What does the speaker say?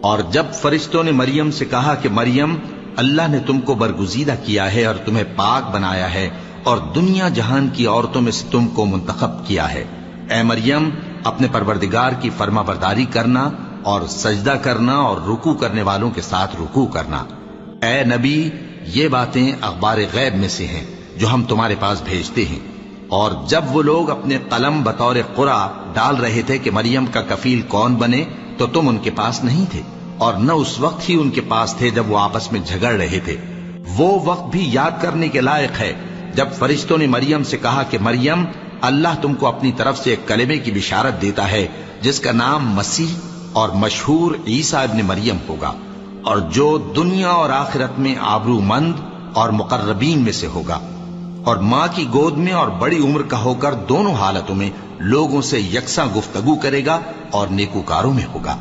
اور جب فرشتوں نے مریم سے کہا کہ مریم، اللہ نے تم کو برگزیدہ کیا ہے اور تمہیں پاک بنایا ہے اور دنیا جہان کی عورتوں میں سے تم کو منتخب کیا ہے، اے مریم اپنے پروردگار کی فرما برداری کرنا اور سجدہ کرنا اور رکوع کرنے والوں کے ساتھ رکوع کرنا۔ اے نبی، یہ باتیں اخبار غیب میں سے ہیں جو ہم تمہارے پاس بھیجتے ہیں۔ اور جب وہ لوگ اپنے قلم بطور قرعہ ڈال رہے تھے کہ مریم کا کفیل کون بنے، تو تم ان کے پاس نہیں تھے، اور نہ اس وقت ہی ان کے پاس تھے جب وہ آپس میں جھگڑ رہے تھے۔ وہ وقت بھی یاد کرنے کے لائق ہے جب فرشتوں نے مریم سے کہا کہ مریم، اللہ تم کو اپنی طرف سے ایک کلمے کی بشارت دیتا ہے جس کا نام مسیح اور مشہور عیسیٰ ابن مریم ہوگا، اور جو دنیا اور آخرت میں آبرو مند اور مقربین میں سے ہوگا، اور ماں کی گود میں اور بڑی عمر کا ہو کر دونوں حالتوں میں لوگوں سے یکساں گفتگو کرے گا اور نیکوکاروں میں ہوگا۔